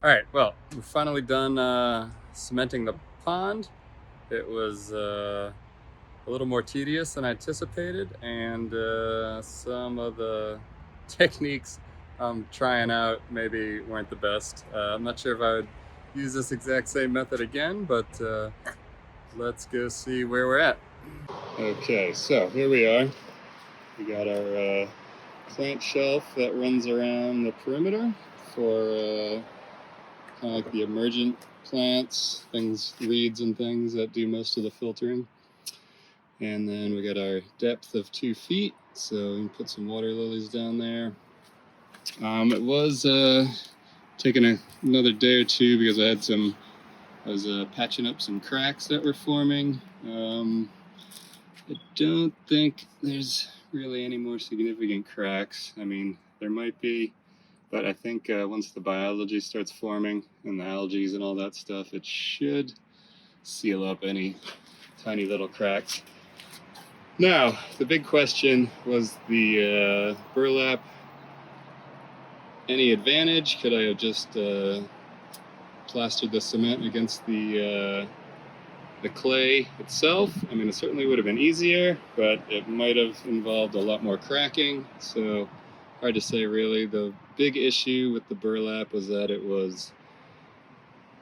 All right, well, we're finally done cementing the pond. It was a little more tedious than I anticipated, and some of the techniques I'm trying out maybe weren't the best. I'm not sure if I would use this exact same method again, but let's go see where we're at. Okay, so here we are. We got our plant shelf that runs around the perimeter for kind of like the emergent plants, reeds and things that do most of the filtering. And then we got our depth of 2 feet, so we can put some water lilies down there. It was taking another day or two because I was patching up some cracks that were forming. I don't think there's really any more significant cracks. I mean, there might be, but I think once the biology starts forming and the algae and all that stuff, it should seal up any tiny little cracks. Now, the big question was the burlap. Any advantage? Could I have just plastered the cement against the clay itself? I mean, it certainly would have been easier, but it might have involved a lot more cracking. So hard to say really. The big issue with the burlap was that it was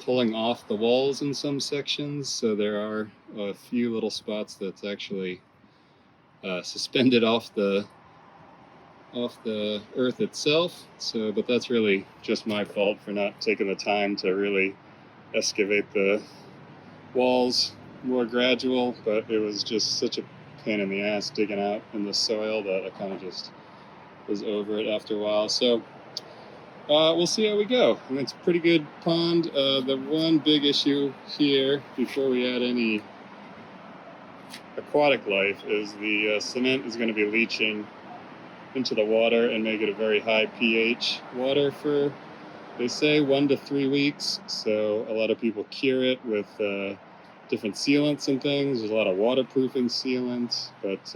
pulling off the walls in some sections. So there are a few little spots that's actually suspended off the earth itself. So, but that's really just my fault for not taking the time to really excavate the walls more gradual, but it was just such a pain in the ass digging out in the soil that I kind of just was over it after a while. So we'll see how we go. I mean, it's a pretty good pond. The one big issue here, before we add any aquatic life, is the cement is going to be leaching into the water and make it a very high pH water for, they say, 1 to 3 weeks. So a lot of people cure it with different sealants and things. There's a lot of waterproofing sealants, but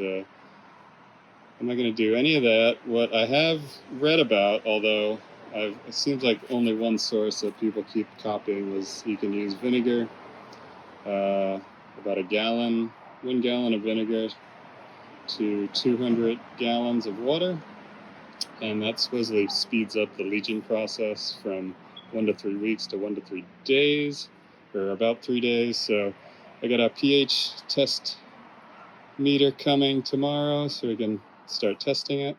I'm not going to do any of that. What I have read about, although it seems like only one source that people keep copying, was you can use vinegar, about 1 gallon of vinegar to 200 gallons of water, and that supposedly speeds up the leaching process from 1 to 3 weeks to 1 to 3 days, or about 3 days. So I got a pH test meter coming tomorrow so we can start testing it.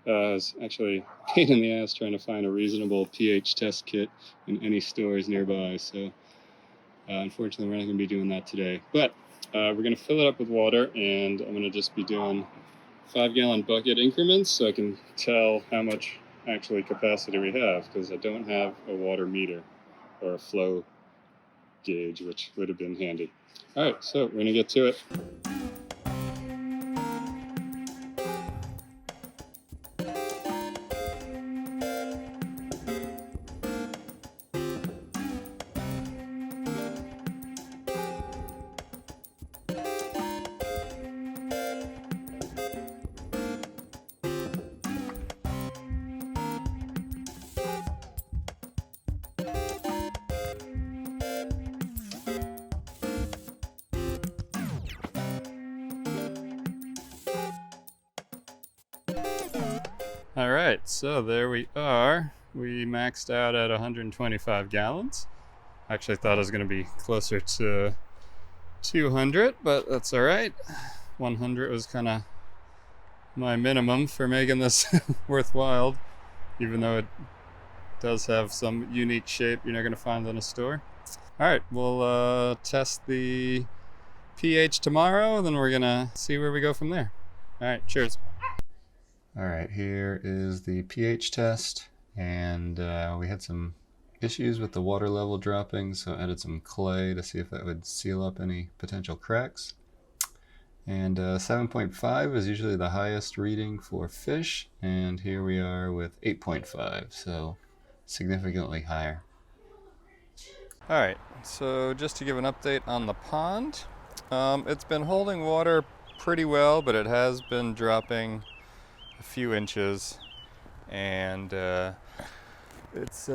It's actually a pain in the ass trying to find a reasonable pH test kit in any stores nearby, so unfortunately we're not going to be doing that today. But we're going to fill it up with water, and I'm going to just be doing 5-gallon bucket increments so I can tell how much actually capacity we have, because I don't have a water meter or a flow gauge, which would have been handy. All right, so we're going to get to it. All right, so there we are. We maxed out at 125 gallons. I actually thought it was going to be closer to 200, but that's all right. 100 was kind of my minimum for making this worthwhile, even though it does have some unique shape you're not going to find in a store. All right, we'll test the pH tomorrow, and then we're going to see where we go from there. All right, cheers. All right, here is the pH test, and we had some issues with the water level dropping, so I added some clay to see if that would seal up any potential cracks. And 7.5 is usually the highest reading for fish, and here we are with 8.5, so significantly higher. All right, so just to give an update on the pond, it's been holding water pretty well, but it has been dropping a few inches, and it's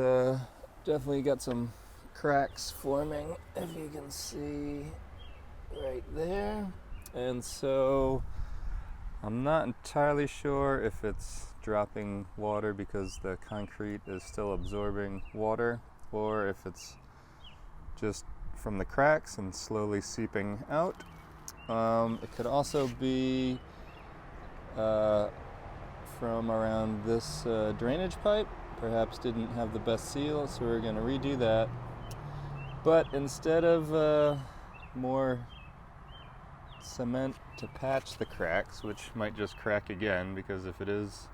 definitely got some cracks forming, if you can see right there. And so I'm not entirely sure if it's dropping water because the concrete is still absorbing water, or if it's just from the cracks and slowly seeping out. It could also be from around this drainage pipe. Perhaps didn't have the best seal, so we're going to redo that. But instead of more cement to patch the cracks, which might just crack again, because if it is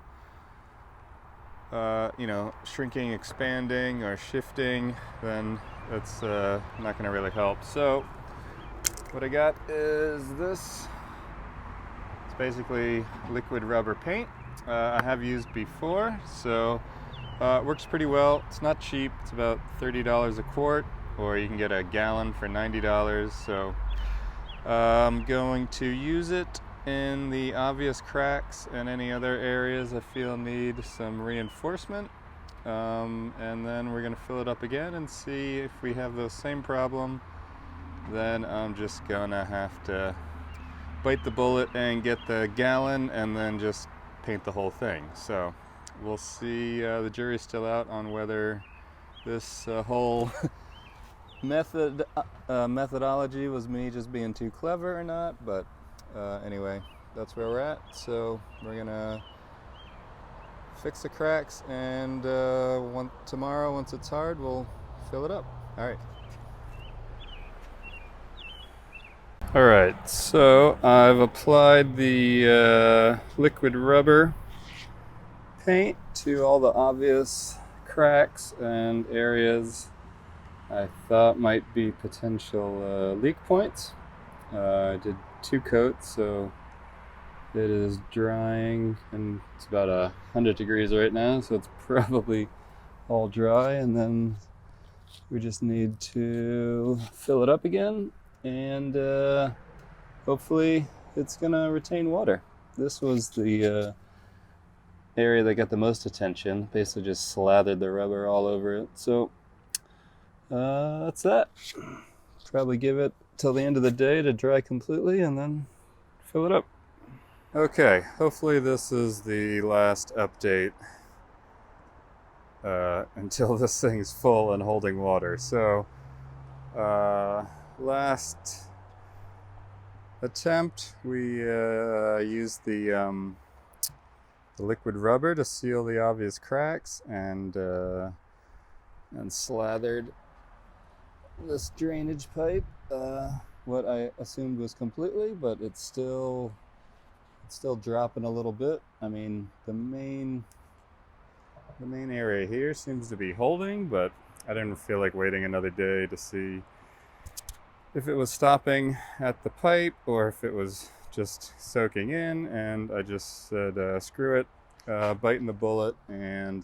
shrinking, expanding, or shifting, then it's not going to really help. So what I got is this. It's basically liquid rubber paint. I have used before, so it works pretty well. It's not cheap. It's about $30 a quart, or you can get a gallon for $90. So I'm going to use it in the obvious cracks and any other areas I feel need some reinforcement. And then we're going to fill it up again and see if we have the same problem. Then I'm just gonna have to bite the bullet and get the gallon and then just paint the whole thing. So we'll see. The jury's still out on whether this whole methodology was me just being too clever or not, but anyway, that's where we're at. So we're gonna fix the cracks, and tomorrow, once it's hard, we'll fill it up. All right. All right, so I've applied the liquid rubber paint to all the obvious cracks and areas I thought might be potential leak points. I did 2 coats, so it is drying, and it's about 100 degrees right now, so it's probably all dry, and then we just need to fill it up again, and hopefully it's gonna retain water. This was the area that got the most attention. Basically just slathered the rubber all over it. So that's that. Probably give it till the end of the day to dry completely and then fill it up. Okay, hopefully this is the last update until this thing's full and holding water. So last attempt, we used the liquid rubber to seal the obvious cracks, and slathered this drainage pipe. What I assumed was completely, but it's still dropping a little bit. I mean, the main area here seems to be holding, but I didn't feel like waiting another day to see if it was stopping at the pipe or if it was just soaking in, and I just said screw it, biting the bullet, and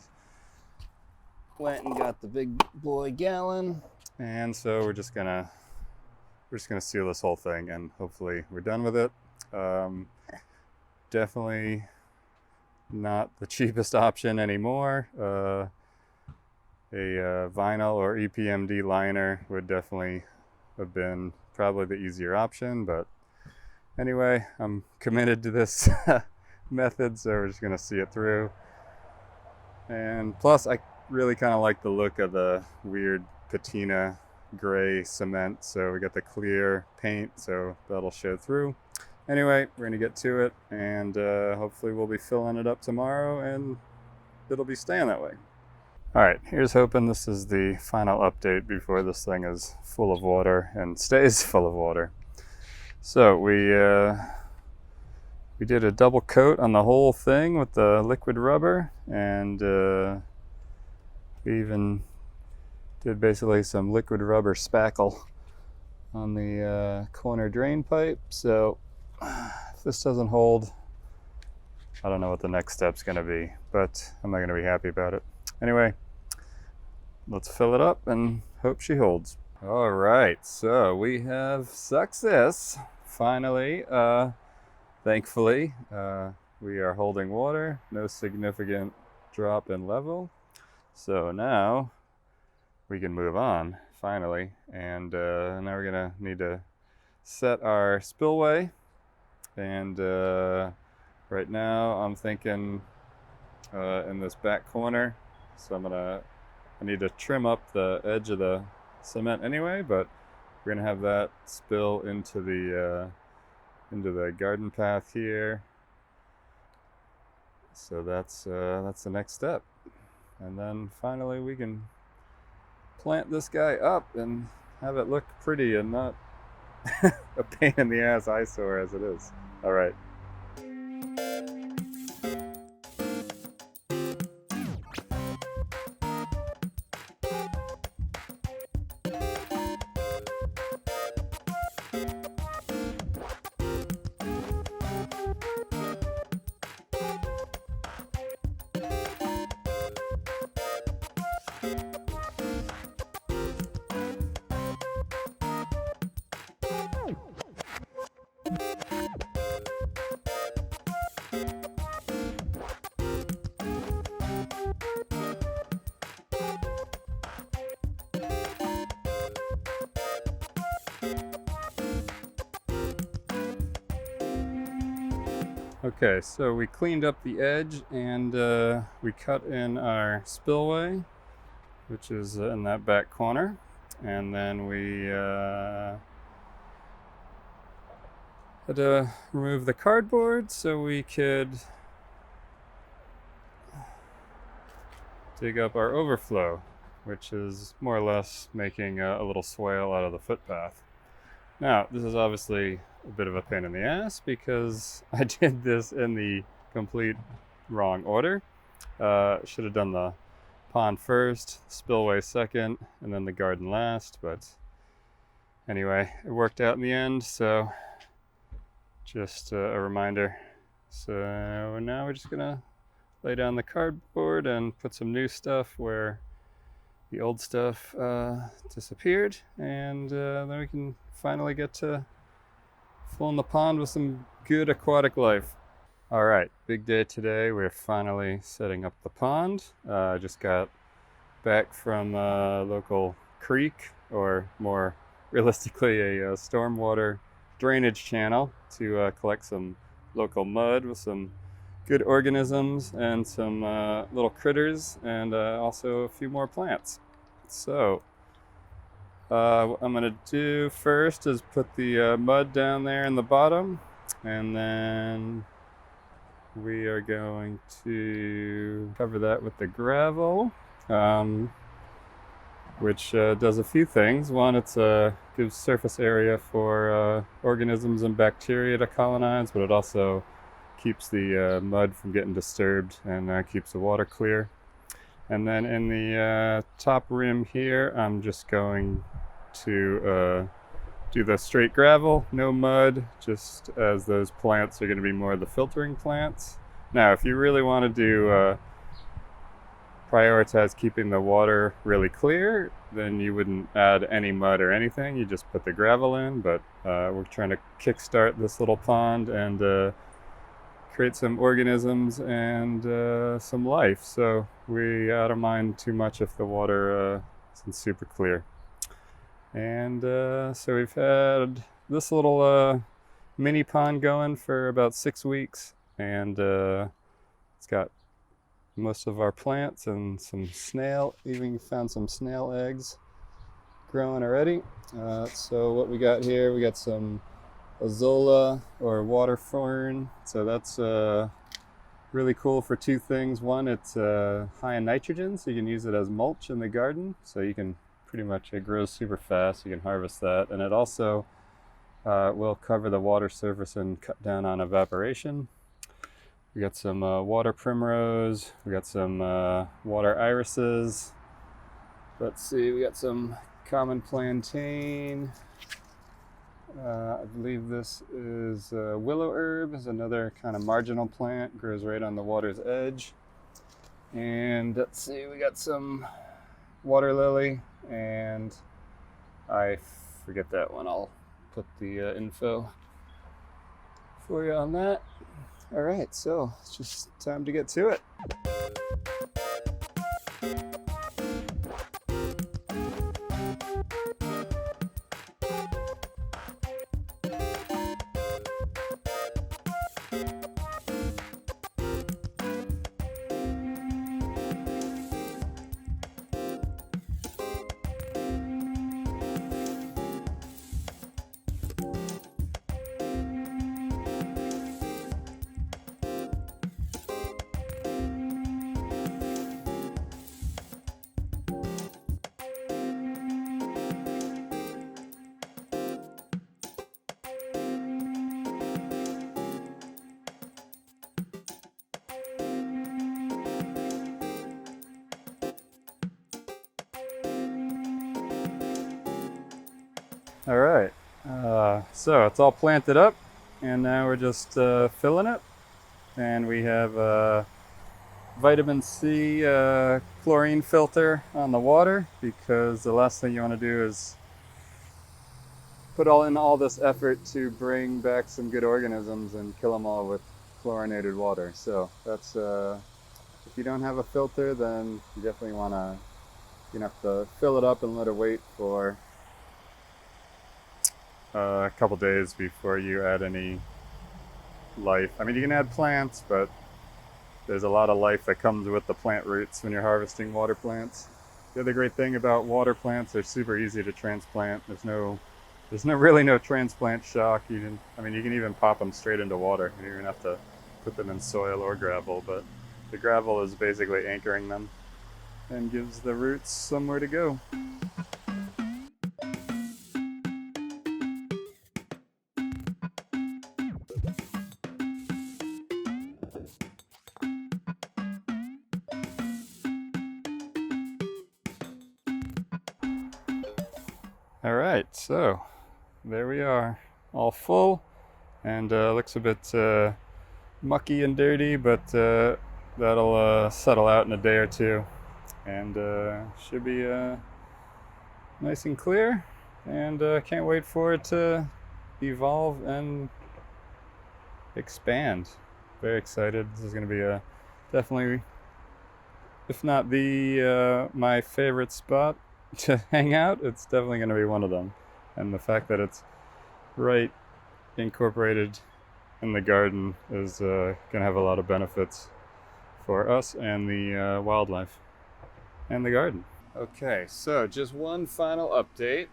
went and got the big boy gallon. And so we're just gonna seal this whole thing, and hopefully we're done with it. Definitely not the cheapest option anymore. A vinyl or EPMD liner would definitely have been probably the easier option, but anyway, I'm committed to this method, so we're just gonna see it through. And plus, I really kind of like the look of the weird patina gray cement, so we got the clear paint, so that'll show through. Anyway, we're gonna get to it, and hopefully we'll be filling it up tomorrow, and it'll be staying that way. All right, here's hoping this is the final update before this thing is full of water and stays full of water. So we did a double coat on the whole thing with the liquid rubber, and we even did basically some liquid rubber spackle on the corner drain pipe. So if this doesn't hold, I don't know what the next step's gonna be, but I'm not gonna be happy about it. Anyway, let's fill it up and hope she holds. All right, so we have success, finally. Thankfully, we are holding water, no significant drop in level. So now we can move on finally. And now we're gonna need to set our spillway. And right now I'm thinking in this back corner, so I need to trim up the edge of the cement anyway, but we're gonna have that spill into the garden path here. So that's the next step, and then finally we can plant this guy up and have it look pretty and not a pain in the ass eyesore as it is. All right. Okay, so we cleaned up the edge and we cut in our spillway, which is in that back corner, and then we had to remove the cardboard so we could dig up our overflow, which is more or less making a little swale out of the footpath. Now, this is obviously a bit of a pain in the ass because I did this in the complete wrong order. Should have done the pond first, spillway second, and then the garden last, but anyway, it worked out in the end, so just a reminder. So now we're just gonna lay down the cardboard and put some new stuff where the old stuff disappeared, and then we can finally get to filling the pond with some good aquatic life. All right, big day today. We're finally setting up the pond. I just got back from a local creek, or more realistically a stormwater drainage channel, to collect some local mud with some good organisms and some little critters, and also a few more plants. So what I'm gonna do first is put the mud down there in the bottom, and then we are going to cover that with the gravel, which does a few things. One, it's gives surface area for organisms and bacteria to colonize, but it also keeps the mud from getting disturbed and keeps the water clear. And then in the top rim here, I'm just going to do the straight gravel, no mud, just as those plants are going to be more of the filtering plants. Now, if you really want to do prioritize keeping the water really clear, then you wouldn't add any mud or anything. You just put the gravel in, but we're trying to kickstart this little pond and create some organisms and some life. So we don't mind too much if the water isn't super clear. And so we've had this little mini pond going for about 6 weeks, and it's got most of our plants and some snail, even found some snail eggs growing already. So what we got here, we got some azolla or water fern. So that's really cool for two things. One, it's high in nitrogen, so you can use it as mulch in the garden. So you can pretty much, it grows super fast. You can harvest that, and it also will cover the water surface and cut down on evaporation. We got some water primrose. We got some water irises. Let's see, we got some common plantain. I believe this is willow herb, is another kind of marginal plant, grows right on the water's edge. And let's see, we got some water lily, and I forget that one. I'll put the info for you on that. All right, so it's just time to get to it. All right. So it's all planted up, and now we're just filling it. And we have a vitamin C chlorine filter on the water because the last thing you want to do is put all this effort to bring back some good organisms and kill them all with chlorinated water. So that's if you don't have a filter, then you definitely want to have to fill it up and let it wait for a couple days before you add any life. I mean, you can add plants, but there's a lot of life that comes with the plant roots when you're harvesting water plants. The other great thing about water plants, they're super easy to transplant. There's really no transplant shock. You can even pop them straight into water. You don't even have to put them in soil or gravel, but the gravel is basically anchoring them and gives the roots somewhere to go. All right, so there we are, all full, and looks a bit mucky and dirty, but that'll settle out in a day or two, and should be nice and clear. And can't wait for it to evolve and expand. Very excited. This is going to be a definitely, if not the my favorite spot to hang out, it's definitely going to be one of them. And the fact that it's right incorporated in the garden is going to have a lot of benefits for us and the wildlife and the garden. Okay, so just one final update.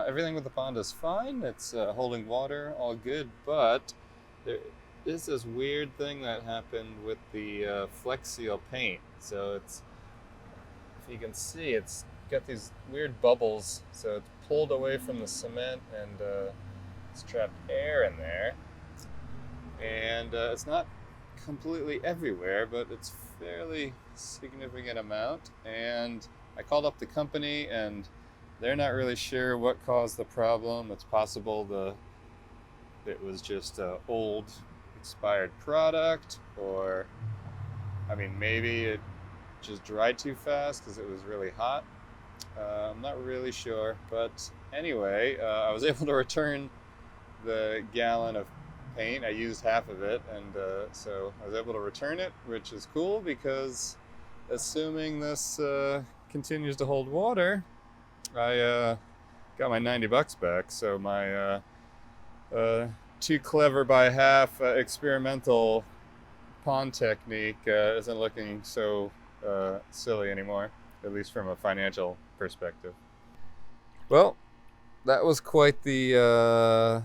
Everything with the pond is fine. It's holding water, all good, but there is this weird thing that happened with the Flex Seal paint. So it's, if you can see, it's got these weird bubbles. So it's pulled away from the cement and it's trapped air in there. And it's not completely everywhere, but it's fairly significant amount. And I called up the company and they're not really sure what caused the problem. It's possible it was just an old expired product, or maybe it just dried too fast because it was really hot. I'm not really sure, but anyway, I was able to return the gallon of paint. I used half of it, and so I was able to return it, which is cool because assuming this continues to hold water, I got my $90 back. So my too clever by half experimental pond technique isn't looking so silly anymore, at least from a financial perspective. Well, that was quite the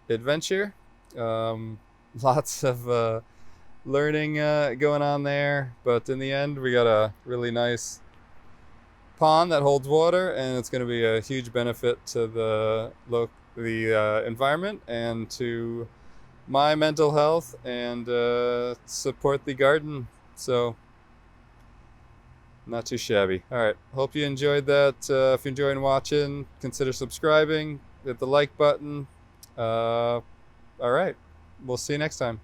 adventure. Lots of learning going on there, but in the end we got a really nice pond that holds water, and it's going to be a huge benefit to the environment and to my mental health, and support the garden. So not too shabby. All right, hope you enjoyed that. If you're enjoying watching, consider subscribing, hit the like button. All right, we'll see you next time.